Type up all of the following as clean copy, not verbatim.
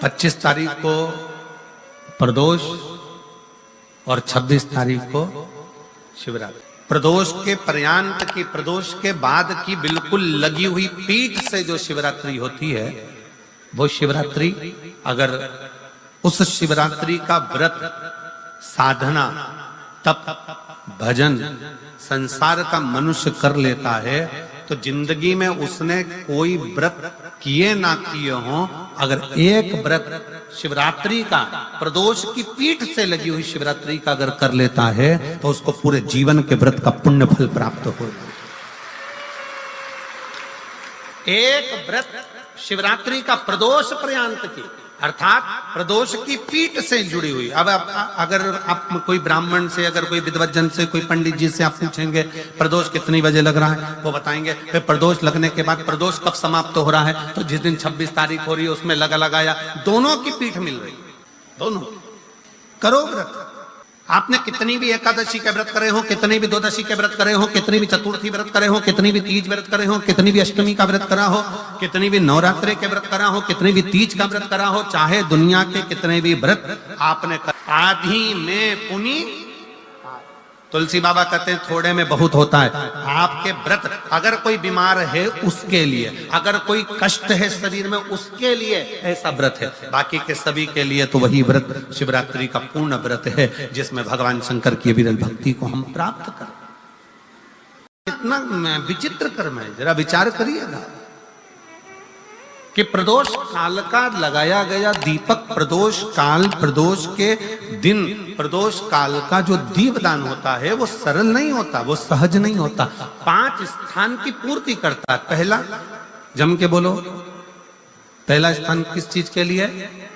25 तारीख को प्रदोष और 26 तारीख को शिवरात्रि। प्रदोष के पर्यांत की, प्रदोष के बाद की बिल्कुल लगी हुई पीठ से जो शिवरात्रि होती है वो शिवरात्रि, अगर उस शिवरात्रि का व्रत, साधना, तप, भजन, संसार का मनुष्य कर लेता है तो जिंदगी में उसने कोई व्रत किए ना किए हो, अगर एक व्रत शिवरात्रि का, प्रदोष की पीठ से लगी हुई शिवरात्रि का अगर कर लेता है तो उसको पूरे जीवन के व्रत का पुण्य फल प्राप्त हो। एक व्रत शिवरात्रि का प्रदोष पर्यंत की, अर्थात प्रदोष की पीठ से जुड़ी हुई। अब अगर आप कोई ब्राह्मण से, अगर कोई विद्वज्जन से, कोई पंडित जी से आप पूछेंगे प्रदोष कितनी बजे लग रहा है, वो बताएंगे। फिर प्रदोष लगने के बाद प्रदोष कब समाप्त हो रहा है, तो जिस दिन 26 तारीख हो रही है उसमें लगाया। दोनों की पीठ मिल रही, दोनों करो व्रत। आपने कितनी भी एकादशी के व्रत करे हो, कितनी भी द्वादशी के व्रत करे हो, कितनी भी चतुर्थी व्रत करे हो, कितनी भी तीज व्रत करे हो, कितनी भी अष्टमी का व्रत करा हो, कितनी भी नवरात्रि के व्रत करा हो, कितनी भी तीज का व्रत करा हो, चाहे दुनिया के कितने भी व्रत आपने आधी में पुनि, तुलसी बाबा कहते हैं थोड़े में बहुत होता है। आपके व्रत, अगर कोई बीमार है उसके लिए, अगर कोई कष्ट है शरीर में उसके लिए ऐसा व्रत है, बाकी के सभी के लिए तो वही व्रत शिवरात्रि का पूर्ण व्रत है जिसमें भगवान शंकर की विरल भक्ति को हम प्राप्त करें। इतना विचित्र कर्म है, जरा विचार करिएगा कि प्रदोष काल का लगाया गया दीपक, प्रदोष काल, प्रदोष के दिन, प्रदोष काल का जो दीपदान होता है वो सरल नहीं होता, वो सहज नहीं होता। 5 स्थान की पूर्ति करता है। पहला, जम के बोलो, पहला स्थान किस चीज के लिए?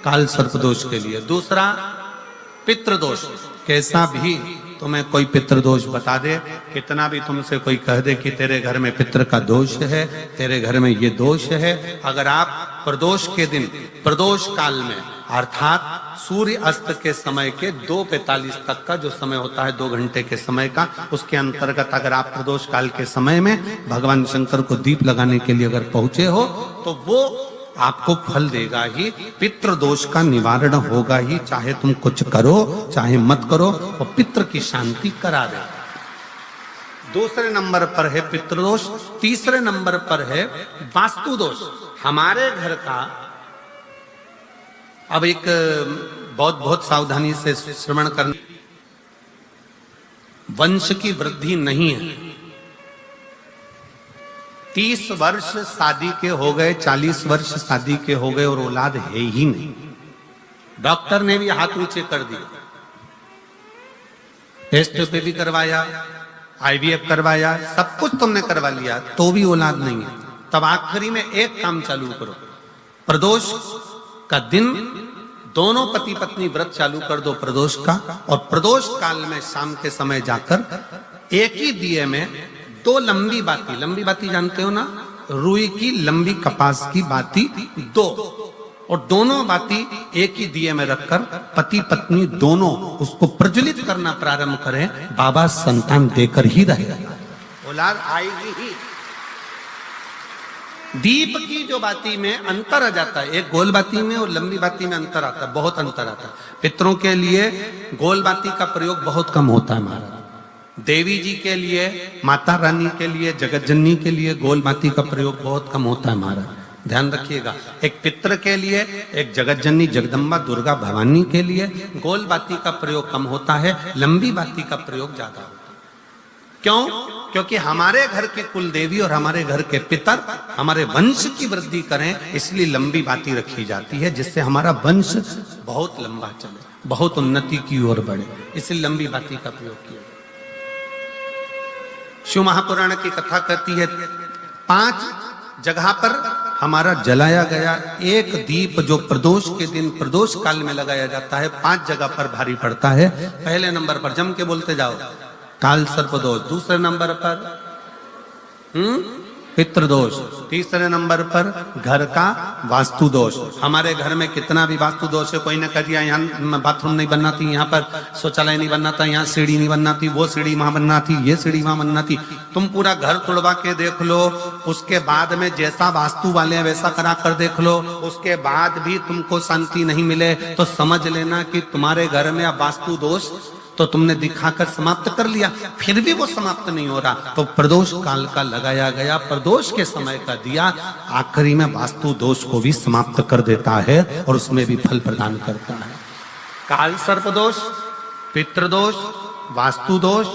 काल सर्पदोष के लिए। दूसरा पितृदोष, कैसा भी तुम्हें कोई पितृदोष बता दे, कितना भी तुमसे कोई कह दे कि तेरे घर में पितृ का दोष है, तेरे घर में ये दोष है, अगर आप प्रदोष के दिन, प्रदोष काल में, अर्थात सूर्य अस्त के समय के 2:45 तक का जो समय होता है, 2 घंटे के समय का, उसके अंतर्गत अगर आप प्रदोष काल के समय में भगवान शंकर को दीप लगाने के लिए अगर पहुंचे हो तो वो आपको फल देगा ही, पितृदोष का निवारण होगा ही, चाहे तुम कुछ करो चाहे मत करो, वो पितृ की शांति करा दे। दूसरे नंबर पर है पितृदोष, तीसरे नंबर पर है वास्तु दोष। हमारे घर का, अब एक बहुत सावधानी से श्रवण करना, वंश की वृद्धि नहीं है। 30 वर्ष शादी के हो गए, 40 वर्ष शादी के हो गए और औलाद है ही नहीं। डॉक्टर ने भी हाथ ऊंचे कर दिए, टेस्ट पे भी करवाया, IVF करवाया, सब कुछ तुमने करवा लिया, तो भी औलाद नहीं है। तब आखिरी में एक काम चालू करो, प्रदोष का दिन दोनों पति पत्नी व्रत चालू कर दो प्रदोष का, और प्रदोष काल में शाम के समय जाकर एक ही दिए में 2 लंबी बाती जानते हो ना, रुई की लंबी कपास की बाती 2, और दोनों बाती एक ही दिए में रखकर पति पत्नी दोनों उसको प्रज्वलित करना प्रारंभ करें, बाबा संतान देकर ही रहेगा, औलाद आएगी ही। दीप की जो बाती में अंतर आ जाता है, एक गोल बाती में और लंबी बाती में अंतर आता है, बहुत अंतर आता है। पितरों के लिए गोल बाती का प्रयोग बहुत कम होता है महाराज, देवी जी के लिए, माता रानी के लिए, जगत जननी के लिए गोल बाती का प्रयोग बहुत कम होता है महाराज, ध्यान रखिएगा। एक पितृ के लिए, एक जगत जननी जगदम्बा दुर्गा भवानी के लिए गोल बाती का प्रयोग कम होता है, लंबी बाती का प्रयोग ज्यादा होता है। क्यों? क्योंकि हमारे घर की कुल देवी और हमारे घर के पितर हमारे वंश की वृद्धि करें, इसलिए लंबी बाती रखी जाती है, जिससे हमारा वंश बहुत लंबा चले, बहुत उन्नति की ओर बढ़े, इसलिए लंबी बाती का प्रयोग किया। शिव महापुराण की कथा कहती है 5 जगह पर हमारा जलाया गया एक दीप जो प्रदोष के दिन, प्रदोष काल में लगाया जाता है, 5 जगह पर भारी पड़ता है। पहले नंबर पर, जम के बोलते जाओ, काल सर्पदोष। दूसरे नंबर पर पितृदोष। तीसरे नंबर पर घर का वास्तु दोष। हमारे घर में कितना भी वास्तु दोष है, कोई ने कह दिया यहाँ बाथरूम नहीं बनना थी, यहाँ पर शौचालय नहीं बनना था, यहाँ सीढ़ी नहीं बनना थी, वो सीढ़ी वहां बनना थी, ये सीढ़ी वहां बनना थी। तुम पूरा घर तुड़वा के देख लो, उसके बाद में जैसा वास्तु वाले हैं वैसा करा कर देख लो, उसके बाद भी तुमको शांति नहीं मिले तो समझ लेना कि तुम्हारे घर में अब वास्तु दोष तो तुमने दिखाकर समाप्त कर लिया, फिर भी वो समाप्त नहीं हो रहा तो प्रदोष काल का लगाया गया प्रदोष के समय का दिया आखिरी में वास्तु दोष को भी समाप्त कर देता है और उसमें भी फल प्रदान करता है। काल सर्प दोष, पितृदोष, वास्तु दोष।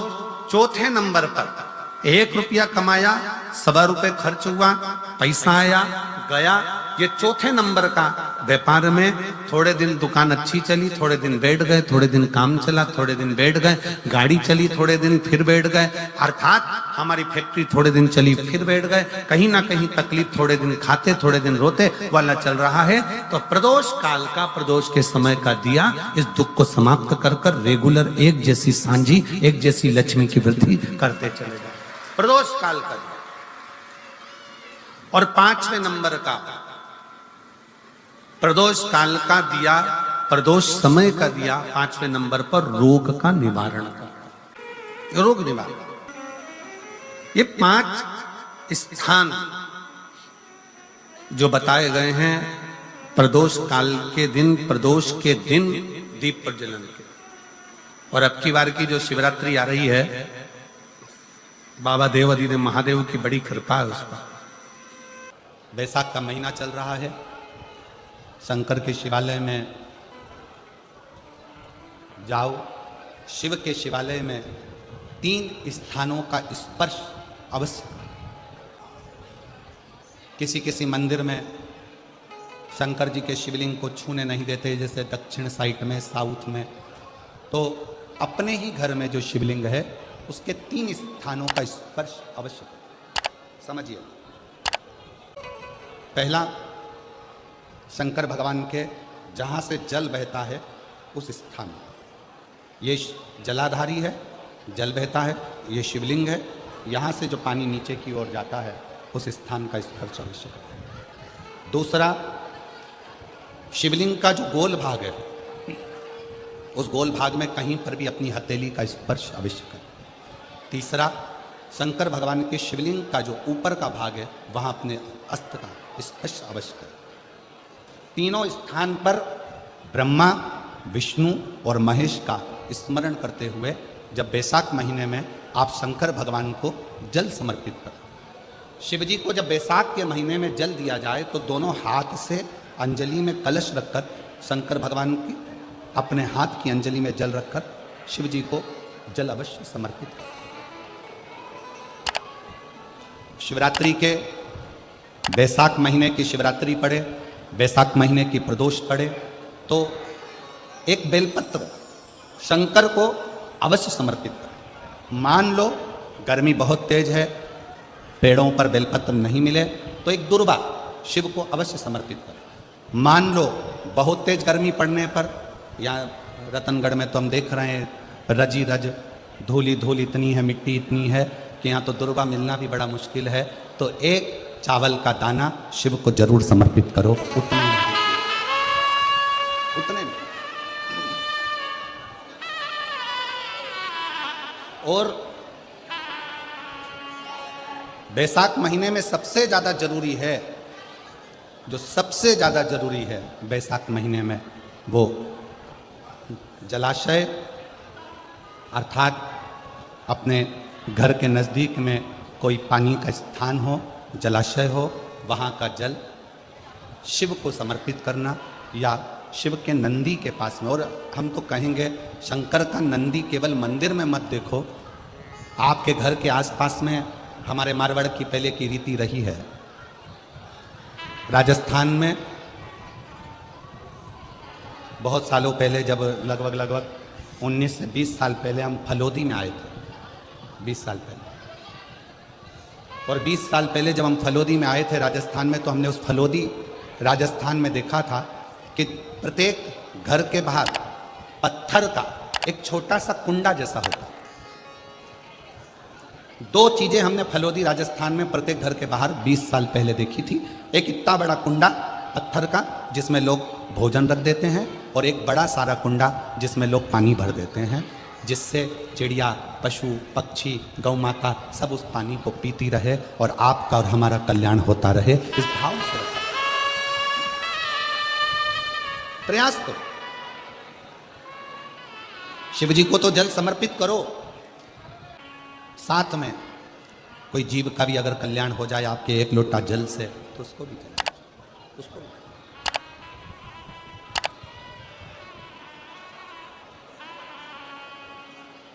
चौथे नंबर पर 1 रुपया कमाया, 1.25 रुपए खर्च हुआ, पैसा आया गया। ये चौथे नंबर का व्यापार में थोड़े दिन दुकान अच्छी चली, थोड़े दिन बैठ गए, थोड़े दिन काम चला, थोड़े दिन बैठ गए, गाड़ी चली थोड़े दिन फिर बैठ गए, अर्थात हमारी फैक्ट्री थोड़े दिन चली फिर बैठ गए, कहीं ना कहीं तकलीफ, थोड़े दिन खाते थोड़े दिन रोते वाला चल रहा है। तो प्रदोष काल का, प्रदोष के समय का दिया इस दुख को समाप्त कर कर रेगुलर एक जैसी सांझी, एक जैसी लक्ष्मी की वृद्धि करते चले जाए। प्रदोष काल का दिया। और 5वें नंबर का प्रदोष काल का दिया, प्रदोष समय का दिया 5वें नंबर पर रोग का निवारण का, रोग निवारण। ये 5 स्थान जो बताए गए हैं प्रदोष काल के दिन, प्रदोष के दिन दीप प्रज्वलन के। और अब की बार की जो शिवरात्रि आ रही है, बाबा देव अधिदेव महादेव की बड़ी कृपा है उस पर। बैसाख का महीना चल रहा है, शंकर के शिवालय में जाओ, शिव के शिवालय में 3 स्थानों का स्पर्श अवश्य। किसी किसी मंदिर में शंकर जी के शिवलिंग को छूने नहीं देते, जैसे दक्षिण साइड में, साउथ में। तो अपने ही घर में जो शिवलिंग है उसके 3 स्थानों का स्पर्श अवश्य समझिए। पहला, शंकर भगवान के जहाँ से जल बहता है उस स्थान, ये जलाधारी है, जल बहता है, ये शिवलिंग है, यहाँ से जो पानी नीचे की ओर जाता है उस स्थान का स्पर्श अवश्य करें। दूसरा, शिवलिंग का जो गोल भाग है उस गोल भाग में कहीं पर भी अपनी हथेली का स्पर्श अवश्य करें। तीसरा, शंकर भगवान के शिवलिंग का जो ऊपर का भाग है वहाँ अपने अस्त्र का स्पर्श अवश्य करें। तीनों स्थान पर ब्रह्मा, विष्णु और महेश का स्मरण करते हुए जब बैसाख महीने में आप शंकर भगवान को जल समर्पित करें। शिव जी को जब बैसाख के महीने में जल दिया जाए तो दोनों हाथ से अंजलि में कलश रखकर शंकर भगवान की अपने हाथ की अंजलि में जल रखकर शिव जी को जल अवश्य समर्पित करें। शिवरात्रि के बैसाख महीने की शिवरात्रि पड़े, बैसाख महीने की प्रदोष पड़े तो एक बेलपत्र शंकर को अवश्य समर्पित करें। मान लो गर्मी बहुत तेज है, पेड़ों पर बेलपत्र नहीं मिले तो एक दुर्वा शिव को अवश्य समर्पित करें। मान लो बहुत तेज गर्मी पड़ने पर, यहाँ रतनगढ़ में तो हम देख रहे हैं रजी रज, धूली धूल इतनी है, मिट्टी इतनी है कि यहाँ तो दुर्वा मिलना भी बड़ा मुश्किल है, तो एक चावल का दाना शिव को जरूर समर्पित करो। उतने में और बैसाख महीने में सबसे ज्यादा जरूरी है, जो सबसे ज्यादा जरूरी है बैसाख महीने में, वो जलाशय, अर्थात अपने घर के नज़दीक में कोई पानी का स्थान हो, जलाशय हो, वहाँ का जल शिव को समर्पित करना, या शिव के नंदी के पास में। और हम तो कहेंगे शंकर का नंदी केवल मंदिर में मत देखो, आपके घर के आसपास में हमारे मारवाड़ की पहले की रीति रही है। राजस्थान में बहुत सालों पहले, जब लगभग 19 से 20 साल पहले हम फलोदी में आए थे, 20 साल पहले, और 20 साल पहले जब हम फलोदी में आए थे राजस्थान में, तो हमने उस फलोदी राजस्थान में देखा था कि प्रत्येक घर के बाहर पत्थर का एक छोटा सा कुंडा जैसा होता, दो चीजें हमने फलोदी राजस्थान में प्रत्येक घर के बाहर 20 साल पहले देखी थी। एक इतना बड़ा कुंडा पत्थर का जिसमें लोग भोजन रख देते हैं, और एक बड़ा सारा कुंडा जिसमें लोग पानी भर देते हैं, जिससे चिड़िया, पशु, पक्षी, गौ माता सब उस पानी को पीती रहे और आपका और हमारा कल्याण होता रहे। इस भाव से प्रयास करो। शिव जी को तो जल समर्पित करो, साथ में कोई जीव का भी अगर कल्याण हो जाए आपके एक लोटा जल से, तो उसको भी कल्याण, उसको भी।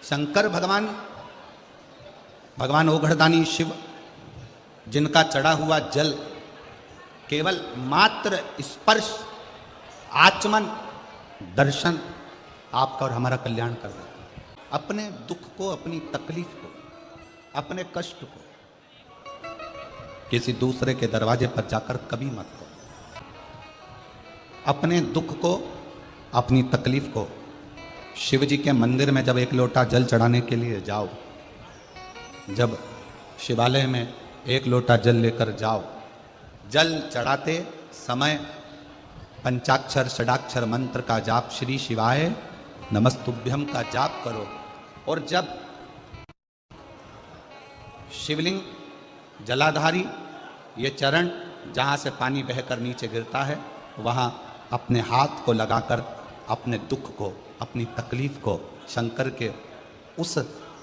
शंकर भगवान ओघड़दानी शिव, जिनका चढ़ा हुआ जल केवल मात्र स्पर्श, आचमन, दर्शन आपका और हमारा कल्याण कर देता है। अपने दुख को, अपनी तकलीफ को, अपने कष्ट को किसी दूसरे के दरवाजे पर जाकर कभी मत करो। अपने दुख को, अपनी तकलीफ को शिव जी के मंदिर में जब एक लोटा जल चढ़ाने के लिए जाओ, जब शिवालय में एक लोटा जल लेकर जाओ, जल चढ़ाते समय पंचाक्षर षडाक्षर मंत्र का जाप, श्री शिवाय नमस्तुभ्यम का जाप करो। और जब शिवलिंग, जलाधारी, ये चरण जहाँ से पानी बहकर नीचे गिरता है, वहाँ अपने हाथ को लगाकर अपने दुख को, अपनी तकलीफ को शंकर के उस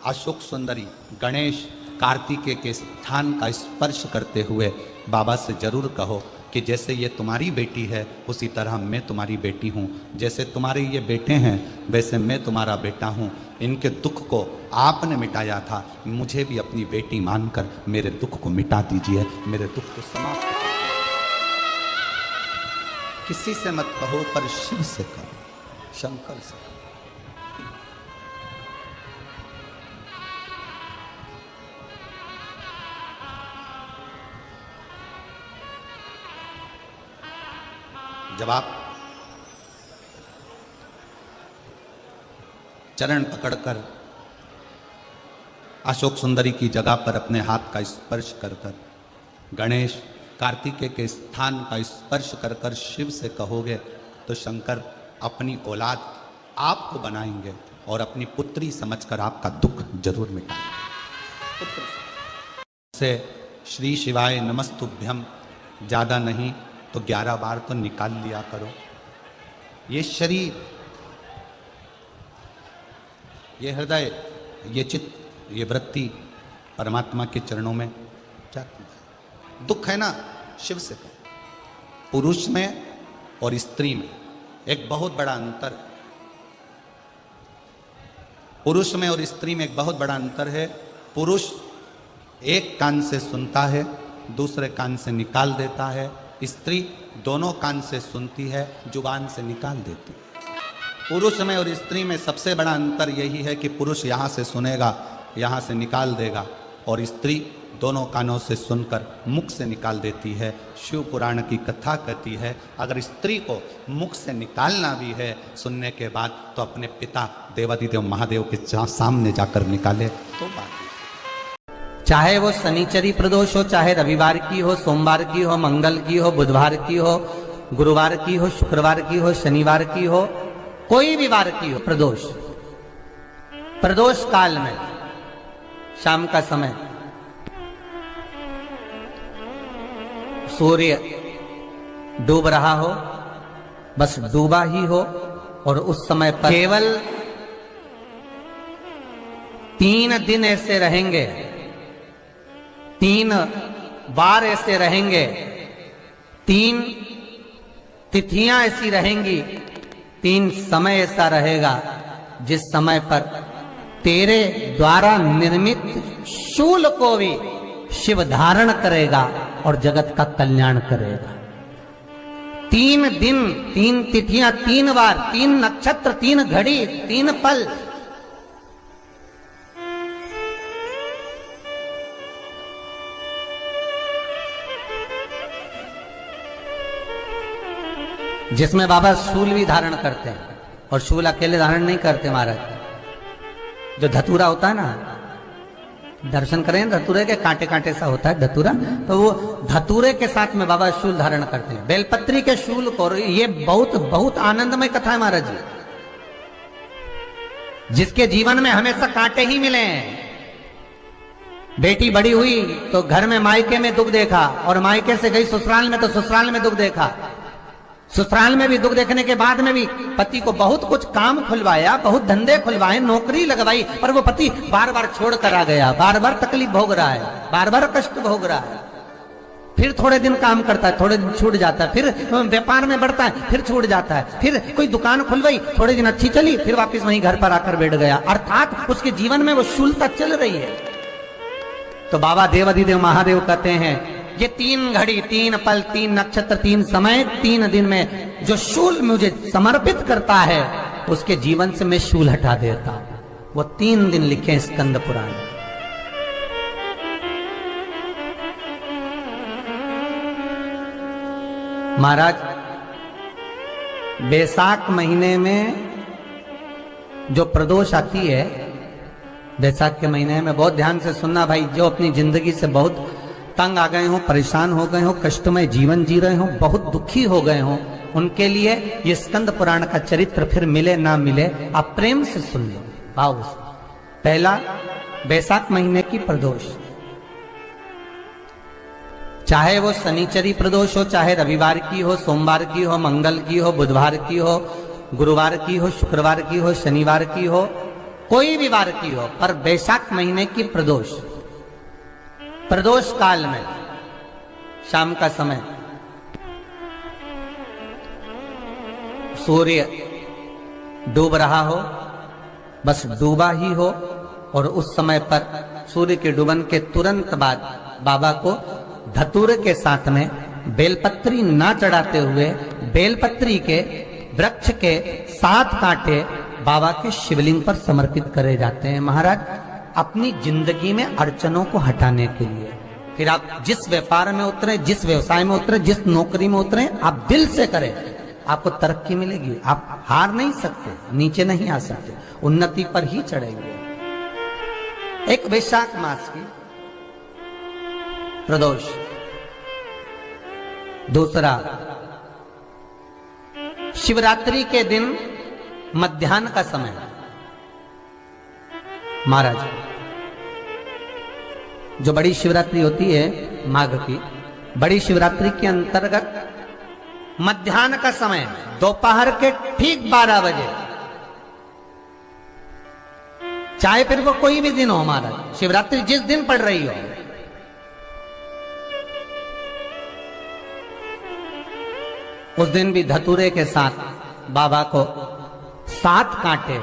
अशोक सुंदरी गणेश कार्तिकेय के स्थान का स्पर्श करते हुए बाबा से जरूर कहो कि जैसे ये तुम्हारी बेटी है उसी तरह मैं तुम्हारी बेटी हूँ, जैसे तुम्हारे ये बेटे हैं वैसे मैं तुम्हारा बेटा हूँ। इनके दुख को आपने मिटाया था, मुझे भी अपनी बेटी मानकर मेरे दुख को मिटा दीजिए, मेरे दुख को समाप्त कर। किसी से मत कहो, पर शिव से कहो, शंकर से। जब आप चरण पकड़कर अशोक सुंदरी की जगह पर अपने हाथ का स्पर्श कर कर, गणेश कार्तिकेय के स्थान का स्पर्श कर कर शिव से कहोगे, तो शंकर अपनी औलाद आपको बनाएंगे और अपनी पुत्री समझकर आपका दुख जरूर मिटाएंगे। से श्री शिवाय नमस्तुभ्यम ज़्यादा नहीं तो 11 बार तो निकाल लिया करो। ये शरीर, ये हृदय, ये चित्त, ये वृत्ति परमात्मा के चरणों में जाती है। दुख है ना, शिव से कहो। पुरुष में और स्त्री में एक बहुत बड़ा अंतर है। पुरुष में और स्त्री में एक बहुत बड़ा अंतर है। पुरुष एक कान से सुनता है, दूसरे कान से निकाल देता है। स्त्री दोनों कान से सुनती है, जुबान से निकाल देती है। पुरुष में और स्त्री में सबसे बड़ा अंतर यही है कि पुरुष यहाँ से सुनेगा, यहाँ से निकाल देगा, और स्त्री दोनों कानों से सुनकर मुख से निकाल देती है। शिव पुराण की कथा कहती है, अगर स्त्री को मुख से निकालना भी है सुनने के बाद, तो अपने पिता देवादिदेव महादेव के सामने जाकर निकाले तो बात। चाहे वो शनिचरी प्रदोष हो, चाहे रविवार की हो, सोमवार की हो, मंगल की हो, बुधवार की हो, गुरुवार की हो, शुक्रवार की हो, शनिवार की हो, कोई भी वार की हो प्रदोष, प्रदोष काल में शाम का समय सूर्य डूब रहा हो, बस डूबा ही हो, और उस समय पर केवल 3 दिन ऐसे रहेंगे, 3 बार ऐसे रहेंगे, 3 तिथियां ऐसी रहेंगी, 3 समय ऐसा रहेगा जिस समय पर तेरे द्वारा निर्मित शूल को भी शिव धारण करेगा और जगत का कल्याण करेगा। 3 दिन, 3 तिथियां, 3 बार, 3 नक्षत्र, 3 घड़ी, 3 पल। जिसमें बाबा शूल भी धारण करते हैं, और शूल अकेले धारण नहीं करते महाराज। जो धतूरा होता है ना, दर्शन करें धतूरे के, कांटे कांटे सा होता है धतूरा, तो वो धतूरे के साथ में बाबा शूल धारण करते हैं, बेलपत्री के शूल को। ये बहुत बहुत आनंदमय कथा है महाराज जी। जिसके जीवन में हमेशा कांटे ही मिले हैं, बेटी बड़ी हुई तो घर में मायके में दुख देखा, और मायके से गई ससुराल में तो ससुराल में दुख देखा, ससुराल में भी दुख देखने के बाद में भी पति को बहुत कुछ काम खुलवाया, बहुत धंधे खुलवाए, नौकरी लगवाई, पर वो पति बार बार छोड़ कर आ गया, बार बार तकलीफ भोग रहा है, बार बार कष्ट भोग रहा है। फिर थोड़े दिन काम करता है, थोड़े दिन छूट जाता है, फिर व्यापार में बढ़ता है, फिर छूट जाता है, फिर कोई दुकान खुलवाई, थोड़े दिन अच्छी चली, फिर वापस वहीं घर पर आकर बैठ गया। अर्थात उसके जीवन में वो शूलता चल रही है। तो बाबा देवाधिदेव महादेव कहते हैं, ये 3 घड़ी, 3 पल, 3 नक्षत्र, 3 समय, 3 दिन में जो शूल मुझे समर्पित करता है, उसके जीवन से मैं शूल हटा देता हूं। वो 3 दिन लिखे स्कंद पुराण। महाराज, बैसाख महीने में जो प्रदोष आती है, बैसाख के महीने में बहुत ध्यान से सुनना भाई, जो अपनी जिंदगी से बहुत तंग आ गए हो, परेशान हो गए हो, कष्टमय जीवन जी रहे हो, बहुत दुखी हो गए हो, उनके लिए ये स्कंद पुराण का चरित्र फिर मिले ना मिले, आप प्रेम से सुन लो भाव से। पहला, बैसाख महीने की प्रदोष, चाहे वो शनिचरी प्रदोष हो, चाहे रविवार की हो, सोमवार की हो, मंगल की हो, बुधवार की हो, गुरुवार की हो, शुक्रवार की हो, शनिवार की हो, कोई भी वार की हो, पर बैसाख महीने की प्रदोष, प्रदोष काल में शाम का समय सूर्य डूब रहा हो, बस डूबा ही हो, और उस समय पर सूर्य के डूबन के तुरंत बाद बाबा को धतूरे के साथ में बेलपत्री ना चढ़ाते हुए, बेलपत्री के वृक्ष के 7 कांटे बाबा के शिवलिंग पर समर्पित करे जाते हैं महाराज, अपनी जिंदगी में अड़चनों को हटाने के लिए। फिर आप जिस व्यापार में उतरे, जिस व्यवसाय में उतरे, जिस नौकरी में उतरे, आप दिल से करें, आपको तरक्की मिलेगी। आप हार नहीं सकते, नीचे नहीं आ सकते, उन्नति पर ही चढ़ेंगे। एक वैशाख मास की प्रदोष। दूसरा, शिवरात्रि के दिन मध्याह्न का समय महाराज, जो बड़ी शिवरात्रि होती है माघ की, बड़ी शिवरात्रि के अंतर्गत मध्याह्न का समय, दोपहर के ठीक 12 बजे, चाहे फिर वो कोई भी दिन हो महाराज, शिवरात्रि जिस दिन पड़ रही हो, उस दिन भी धतूरे के साथ बाबा को 7 कांटे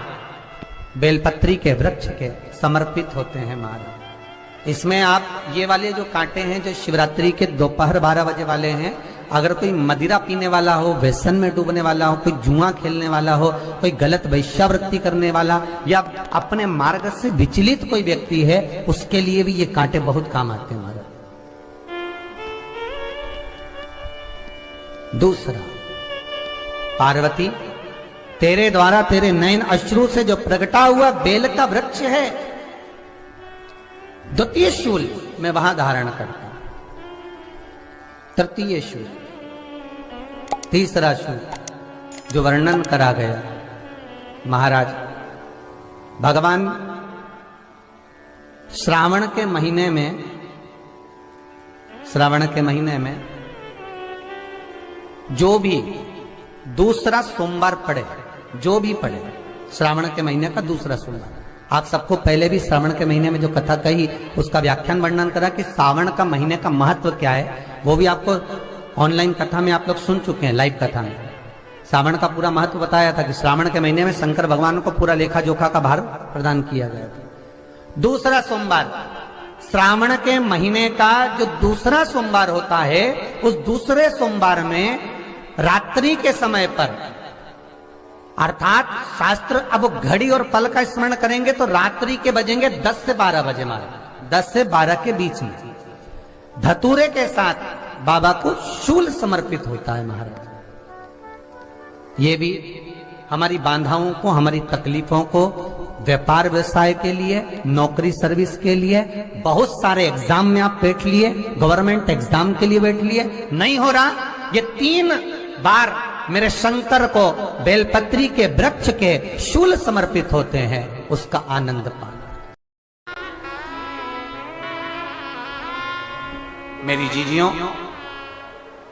बेलपत्री के वृक्ष के समर्पित होते हैं महाराज। इसमें आप ये वाले जो कांटे हैं, जो शिवरात्रि के दोपहर 12 बजे वाले हैं, अगर कोई मदिरा पीने वाला हो, व्यसन में डूबने वाला हो, कोई जुआ खेलने वाला हो, कोई गलत वैश्यावृत्ति करने वाला, या अपने मार्ग से विचलित कोई व्यक्ति है, उसके लिए भी ये कांटे बहुत काम आते हैं महाराज। दूसरा, पार्वती, तेरे द्वारा तेरे नयन अश्रु से जो प्रगटा हुआ बेल का वृक्ष है, द्वितीय शूल मैं वहां धारण करता हूं, तृतीय शूल, तीसरा शूल जो वर्णन करा गया महाराज, भगवान श्रावण के महीने में, श्रावण के महीने में जो भी दूसरा सोमवार पड़े, जो भी पड़े, श्रावण के महीने का दूसरा सोमवार, आप सबको पहले भी श्रावण के महीने में जो कथा कही उसका व्याख्यान वर्णन करा कि श्रावण का महीने का महत्व क्या है, वो भी आपको ऑनलाइन कथा में आप लोग सुन चुके हैं, लाइव कथा में श्रावण का पूरा महत्व बताया था कि श्रावण के महीने में शंकर भगवान को पूरा लेखा जोखा का भार प्रदान किया गया था। दूसरा सोमवार, श्रावण के महीने का जो दूसरा सोमवार होता है, उस दूसरे सोमवार में रात्रि के समय पर, अर्थात शास्त्र अब घड़ी और पल का स्मरण करेंगे तो रात्रि के बजेंगे 10 से 12 बजे महाराज, 10 से 12 के बीच में धतूरे के साथ बाबा को शूल समर्पित होता है महाराज। ये भी हमारी बाधाओं को, हमारी तकलीफों को व्यापार व्यवसाय के लिए, नौकरी सर्विस के लिए, बहुत सारे एग्जाम में आप बैठ लिए, गवर्नमेंट एग्जाम के लिए बैठ लिए, नहीं हो रहा, ये 3 बार मेरे शंकर को बेलपत्री के वृक्ष के शूल समर्पित होते हैं, उसका आनंद पाना। मेरी जीजियों,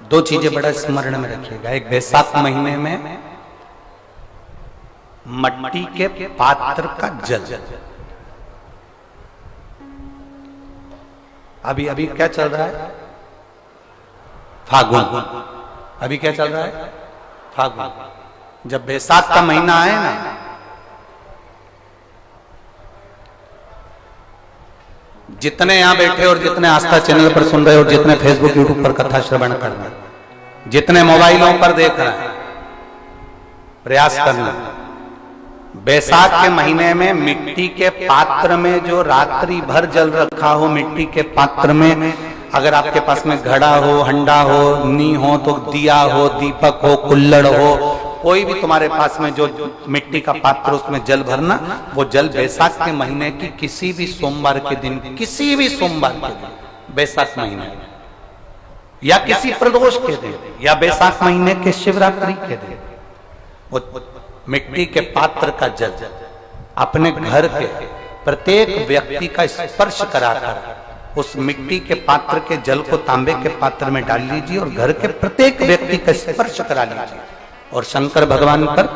2 चीजें बड़ा स्मरण में रखिएगा। एक, बैसाख महीने में मट्टी के पात्र का जल, अभी अभी क्या चल रहा है? फागुन। अभी क्या चल रहा है? फागुन। जब बैसाख का महीना आए ना, जितने यहां बैठे और जितने आस्था चैनल पर सुन रहे हो, जितने फेसबुक यूट्यूब पर कथा श्रवण कर रहे हैं, जितने मोबाइलों पर देख रहे हैं, प्रयास करना, बैसाख के महीने में मिट्टी के पात्र में जो रात्रि भर जल रखा हो, मिट्टी के पात्र में, अगर आपके पास में घड़ा हो, हंडा हो, नी हो, तो दिया हो, दीपक हो, कुल्लड़ हो, कोई भी तुम्हारे पास में जो मिट्टी का पात्र, उसमें जल भरना। वो जल बैसाख के महीने की किसी भी सोमवार के दिन, किसी भी सोमवार के दिन, बैसाख महीने या किसी प्रदोष के दिन, या बैसाख महीने के शिवरात्रि के दिन, वो मिट्टी के पात्र का जल अपने घर के प्रत्येक व्यक्ति का स्पर्श कराकर उस मिट्टी के पात्र के जल को तांबे के पात्र में डाल लीजिए और घर के प्रत्येक व्यक्ति का स्पर्श करा लीजिए और शंकर भगवान पर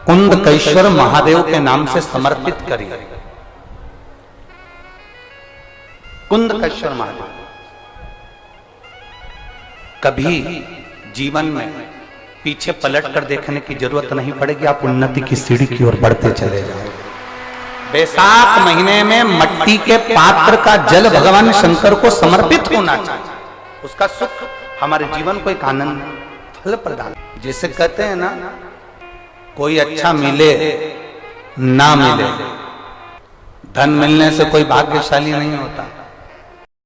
कुंदकेश्वर महादेव के नाम से समर्पित करिए। कुंदकेश्वर महादेव। कभी जीवन में पीछे पलट कर देखने की जरूरत नहीं पड़ेगी, आप उन्नति की सीढ़ी की ओर बढ़ते चले जाओगे। बैसाख महीने में मट्टी के पात्र का जल भगवान शंकर को समर्पित होना चाहिए, उसका सुख हमारे जीवन को एक आनंद फल प्रदान। जैसे कहते हैं ना, कोई अच्छा मिले ना मिले, धन मिलने से कोई भाग्यशाली नहीं होता।